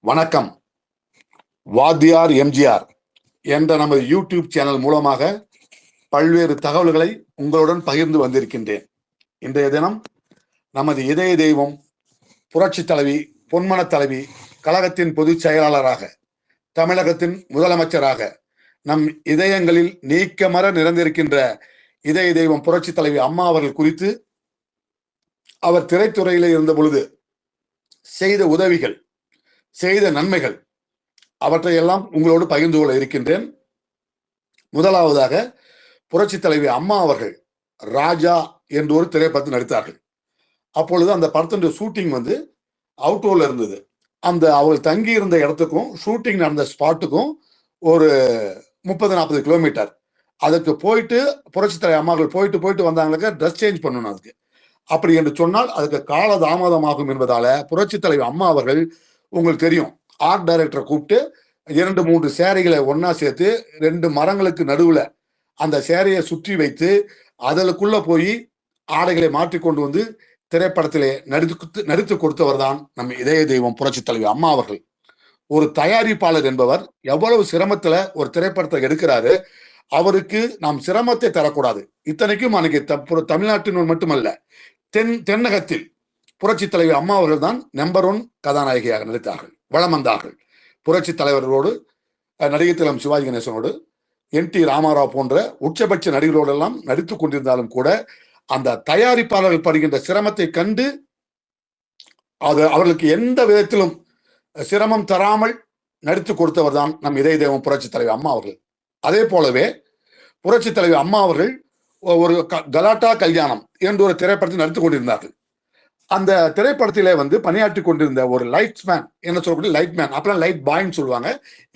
வணக்கம். வாத்தியார் எம்ஜிஆர் என்ற நமது யூடியூப் சேனல் மூலமாக பல்வேறு தகவல்களை உங்களுடன் பகிர்ந்து வந்திருக்கின்றேன். இன்றைய தினம் நமது இதய தெய்வம் புரட்சி தலைவி பொன்மன தலைவி கழகத்தின் பொதுச் செயலாளராக தமிழகத்தின் முதலமைச்சராக நம் இதயங்களில் நீக்கமர நிறைந்திருக்கின்ற இதய தெய்வம் புரட்சி தலைவி அம்மா அவர்கள் குறித்து அவர் திரைத்துறையில் இருந்த பொழுது செய்த உதவிகள், செய்த நன்மைகள், அவற்றையெல்லாம் உங்களோடு பகிர்ந்து கொள்ள இருக்கின்றேன். முதலாவதாக புரட்சி தலைவி அம்மா அவர்கள் ராஜா என்று ஒரு திரைப்படத்தில் நடித்தார்கள். அப்பொழுது அந்த படத்தினுடைய ஷூட்டிங் அவுட்டோர்ல இருந்தது. அந்த அவர்கள் தங்கி இருந்த இடத்துக்கும் ஷூட்டிங் நடந்த ஸ்பாட்டுக்கும் ஒரு 30-40 கிலோமீட்டர். அதுக்கு போயிட்டு புரட்சி தலைவி அம்மாக்கள் போயிட்டு வந்தாங்களுக்கு ட்ரெஸ் சேஞ்ச் பண்ணணும். அதுக்கு அப்படி என்று சொன்னால் அதுக்கு கால தாமதமாகும் என்பதால புரட்சி தலைவி அம்மா அவர்கள், உங்களுக்கு தெரியும், ஆர்ட் டைரக்டரை கூப்பிட்டு 2-3 சேரிகளை ஒன்னா சேர்த்து 2 மரங்களுக்கு நடுவுல அந்த சேரையை சுற்றி வைத்து அதற்குள்ள போய் ஆடைகளை மாற்றி கொண்டு வந்து திரைப்படத்திலே நடித்து கொடுத்தவர் தான் நம் இதய தெய்வம் புரட்சி தலைவி அம்மா அவர்கள். ஒரு தயாரிப்பாளர் என்பவர் எவ்வளவு சிரமத்துல ஒரு திரைப்படத்தை எடுக்கிறாரு. அவருக்கு நாம் சிரமத்தை தரக்கூடாது. இத்தனைக்கும் அன்னைக்கு தமிழ்நாட்டின் மட்டுமல்ல, தென்னகத்தில் புரட்சி தலைவி அம்மா அவர்கள் தான் நம்பர் 1 கதாநாயகியாக நடித்தார்கள், வளம் வந்தார்கள். புரட்சி தலைவர்களோடு, நடிகர் திலகம் சிவாஜி கணேசனோடு, NT ராமாராவ் போன்ற உச்சபட்ச நடிகர்களோடெல்லாம் நடித்துக் கொண்டிருந்தாலும் கூட அந்த தயாரிப்பாளர்கள் படுகின்ற சிரமத்தை கண்டு அவர்களுக்கு எந்த விதத்திலும் சிரமம் தராமல் நடித்து கொடுத்தவர் தான் நம் இதய தெய்வம் புரட்சி தலைவி அம்மா அவர்கள். அதே போலவே புரட்சி தலைவி அம்மா அவர்கள் ஒரு கலாட்டா கல்யாணம் என்ற ஒரு திரைப்படத்தில் நடித்துக் கொண்டிருந்தார்கள். அந்த திரைப்படத்திலே பணியாற்றி கொண்டிருந்த ஒரு லைட்ஸ்மேன், என்ன சொல்லக்கூடிய லைட்மேன், அப்பெல்லாம் லைட் பாய்ன்னு சொல்லுவாங்க,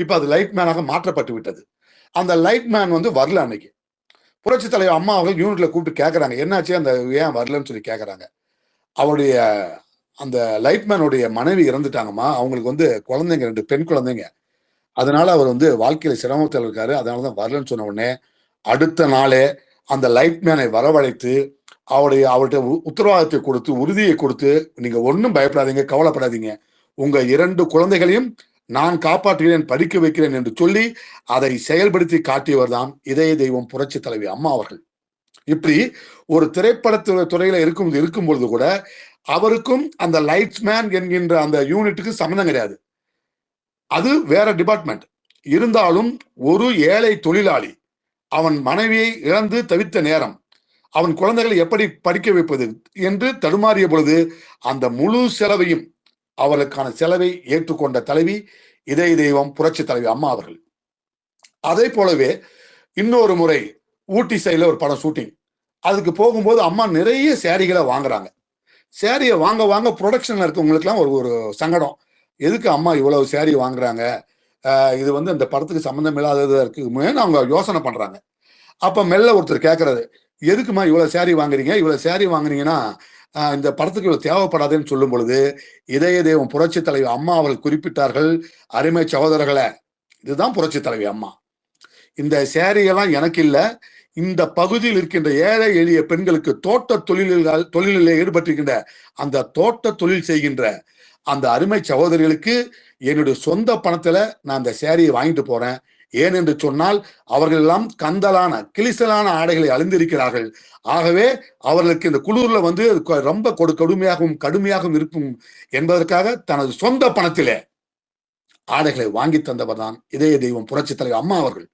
இப்ப அது லைட்மேனாக மாற்றப்பட்டு விட்டது. அந்த லைட்மேன் வரல. அன்னைக்கு புரட்சி தலைவர் அம்மா அவர்கள் யூனிட்ல கூப்பிட்டு கேட்கறாங்க, என்னாச்சு, அந்த ஏன் வரலன்னு சொல்லி கேட்கறாங்க. அவருடைய அந்த லைட்மேனுடைய மனைவி இறந்துட்டாங்கம்மா, அவங்களுக்கு குழந்தைங்க, 2 பெண் குழந்தைங்க, அதனால அவர் வாழ்க்கையில சிரமத்தில் இருக்காரு, அதனாலதான் வரலன்னு சொன்ன உடனே அடுத்த நாளே அந்த லைட்மேனை வரவழைத்து அவர்கிட்ட உத்தரவாதத்தை கொடுத்து, உறுதியை கொடுத்து, நீங்க ஒன்னும் பயப்படாதீங்க, கவலைப்படாதீங்க, உங்க 2 குழந்தைகளையும் நான் காப்பாற்றுகிறேன், படிக்க வைக்கிறேன் என்று சொல்லி அதை செயல்படுத்தி காட்டியவர் தான் இதய தெய்வம் புரட்சி தலைவி அம்மா அவர்கள். இப்படி ஒரு திரைப்பட துறையில இருக்கும் பொழுது கூட அவருக்கும் அந்த லைட்ஸ்மேன் என்கின்ற அந்த யூனிட்டுக்கு சம்மந்தம் கிடையாது. அது வேற டிபார்ட்மெண்ட். இருந்தாலும் ஒரு ஏழை தொழிலாளி அவன் மனைவியை இழந்து தவித்த நேரம், அவன் குழந்தைகளை எப்படி படிக்க வைப்பது என்று தடுமாறிய பொழுது அந்த முழு செலவையும், அவர்களுக்கான செலவை ஏற்றுக்கொண்ட தலைவி இதய தெய்வம் புரட்சி தலைவி அம்மா அவர்கள். அதே போலவே இன்னொரு முறை ஊட்டி சைடுல ஒரு படம் ஷூட்டிங், அதுக்கு போகும்போது அம்மா நிறைய சேரிகளை வாங்குறாங்க. சேரியை வாங்க ப்ரொடக்ஷன்ல இருக்கவங்களுக்குலாம் ஒரு சங்கடம், எதுக்கு அம்மா இவ்வளவு சேரி வாங்குறாங்க, இது இந்த படத்துக்கு சம்பந்தம் இல்லாததா இருக்குன்னு அவங்க யோசனை பண்றாங்க. அப்ப மெல்ல ஒருத்தர் கேட்கறது, எதுக்குமா இவ்வளவு சேரி வாங்குறீங்க, இவ்வளவு சேரி வாங்குனீங்கன்னா இந்த படத்துக்கு இவ்வளவு தேவைப்படாதுன்னு சொல்லும் பொழுது இதய தெய்வம் புரட்சி தலைவி அம்மா அவர்கள் குறிப்பிட்டார்கள், அருமை சகோதரர்களே, இதுதான் புரட்சி தலைவி அம்மா, இந்த சேரியெல்லாம் எனக்கு இல்ல, இந்த பகுதியில் இருக்கின்ற ஏழை எளிய பெண்களுக்கு தோட்ட தொழிலில் ஈடுபட்டிருக்கின்ற அந்த தோட்ட தொழில் செய்கின்ற அந்த அருமை சகோதரிகளுக்கு என்னுடைய சொந்த பணத்துல நான் அந்த சேரியை வாங்கிட்டு போறேன். ஏன் என்று சொன்னால் அவர்கள் எல்லாம் கந்தலான கிளிசலான ஆடைகளை அணிந்திருக்கிறார்கள். ஆகவே அவர்களுக்கு இந்த குளூர்ல ரொம்ப கடுமையாகவும் இருக்கும் என்பதற்காக தனது சொந்த பணத்திலே ஆடைகளை வாங்கி தந்தவர் தான் இதய தெய்வம் புரட்சி தலைவி அம்மா அவர்கள்.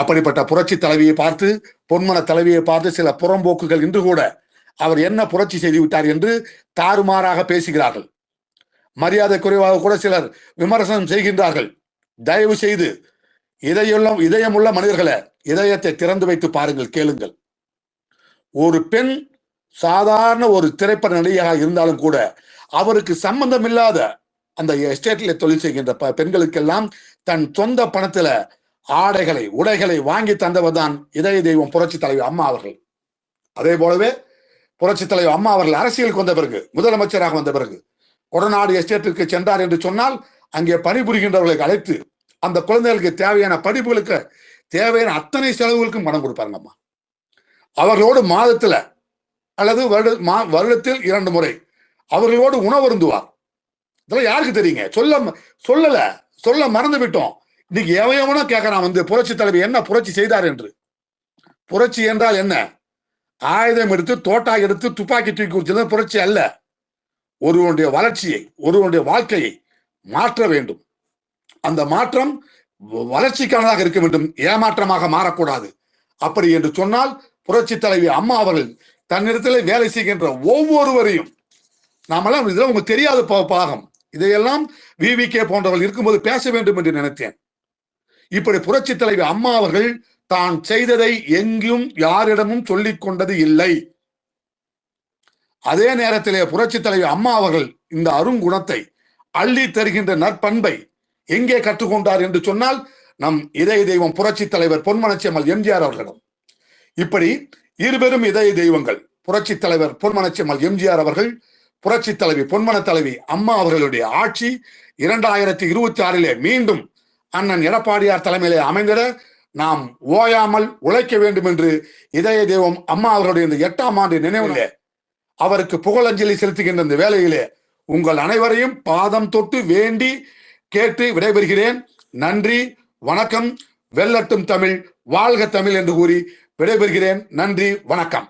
அப்படிப்பட்ட புரட்சி தலைவியை பார்த்து, பொன்மன தலைவியை பார்த்து சில புறம்போக்குகள் இன்று கூட அவர் என்ன புரட்சி செய்து விட்டார் என்று தாறுமாறாக பேசுகிறார்கள். மரியாதை குறைவாக கூட சிலர் விமர்சனம் செய்கின்றார்கள். தயவு செய்து இதயமுள்ள மனிதர்களை இதயத்தை திறந்து வைத்து பாருங்கள், கேளுங்கள். ஒரு பெண் சாதாரண ஒரு திரைப்பட நடிகையாக இருந்தாலும் கூட அவருக்கு சம்பந்தம் இல்லாத அந்த எஸ்டேட்ல தொழில் செய்கின்ற பெண்களுக்கெல்லாம் தன் சொந்த பணத்துல ஆடைகளை, உடைகளை வாங்கி தந்தவர் தான் இதய தெய்வம் புரட்சி தலைவி அம்மா அவர்கள். அதே போலவே புரட்சி தலைவி அம்மா அவர்கள் அரசியலுக்கு வந்த பிறகு, முதலமைச்சராக வந்த பிறகு கொடநாடு எஸ்டேட்டிற்கு சென்றார் என்று சொன்னால் அங்கே பணிபுரிகின்றவர்களை அழைத்து அந்த குழந்தைகளுக்கு தேவையான படிப்புகளுக்கு தேவையான அத்தனை செலவுகளுக்கும் பணம் கொடுப்பாருங்க அம்மா. அவர்களோடு மாதத்துல அல்லது வருடத்தில் 2 முறை அவர்களோடு உணவருந்துவார். இதெல்லாம் யாருக்கு தெரியுங்க? சொல்லல, சொல்ல மறந்து விட்டோம். இன்னைக்கு எவனா கேட்கறான் வந்து புரட்சி தலைவி என்ன புரட்சி செய்தார் என்று. புரட்சி என்றால் என்ன? ஆயுதம் எடுத்து தோட்டா எடுத்து துப்பாக்கி தூக்கி கொடுத்தது புரட்சி அல்ல. ஒருவனுடைய வளர்ச்சியை, ஒருவனுடைய வாழ்க்கையை மாற்ற வேண்டும். அந்த மாற்றம் வளர்ச்சிக்கானதாக இருக்க வேண்டும், ஏமாற்றமாக மாறக்கூடாது. அப்படி என்று சொன்னால் புரட்சி தலைவி அம்மா அவர்கள் தன்னிடத்தில் வேலை செய்கின்ற ஒவ்வொருவரையும் நாமெல்லாம் இதெல்லாம் உங்களுக்கு தெரியாத பாகம், இதையெல்லாம் VVK போன்றவர்கள் இருக்கும்போது பேச வேண்டும் என்று நினைத்தேன். இப்படி புரட்சி தலைவி அம்மா அவர்கள் தான் செய்ததை எங்கும் யாரிடமும் சொல்லிக் கொண்டது இல்லை. அதே நேரத்திலே புரட்சி தலைவி அம்மா அவர்கள் இந்த அருங்குணத்தை அள்ளி தருகின்ற நற்பண்பை எங்கே கற்றுக்கொண்டார் என்று சொன்னால் நம் இதய தெய்வம் புரட்சி தலைவர் பொன்மனச்செம்மல் எம்ஜிஆர் அவர்களிடம். இப்படி இருபெரும் இதய தெய்வங்கள் புரட்சி தலைவர் பொன்மனச்செம்மல் எம்ஜிஆர் அவர்கள், புரட்சி தலைவி பொன்மன தலைவி அம்மா அவர்களுடைய ஆட்சி 2026 மீண்டும் அண்ணன் எடப்பாடியார் தலைமையிலே அமைந்திட நாம் ஓயாமல் உழைக்க வேண்டும் என்று இதய தெய்வம் அம்மா அவர்களுடைய இந்த 8ஆம் ஆண்டு நினைவிலே அவருக்கு புகழஞ்சலி செலுத்துகின்ற இந்த வேளையிலே உங்கள் அனைவரையும் பாதம் தொட்டு வேண்டி கேட்டு விடைபெறுகிறேன். நன்றி, வணக்கம். வெல்லட்டும் தமிழ், வாழ்க தமிழ் என்று கூறி விடைபெறுகிறேன். நன்றி, வணக்கம்.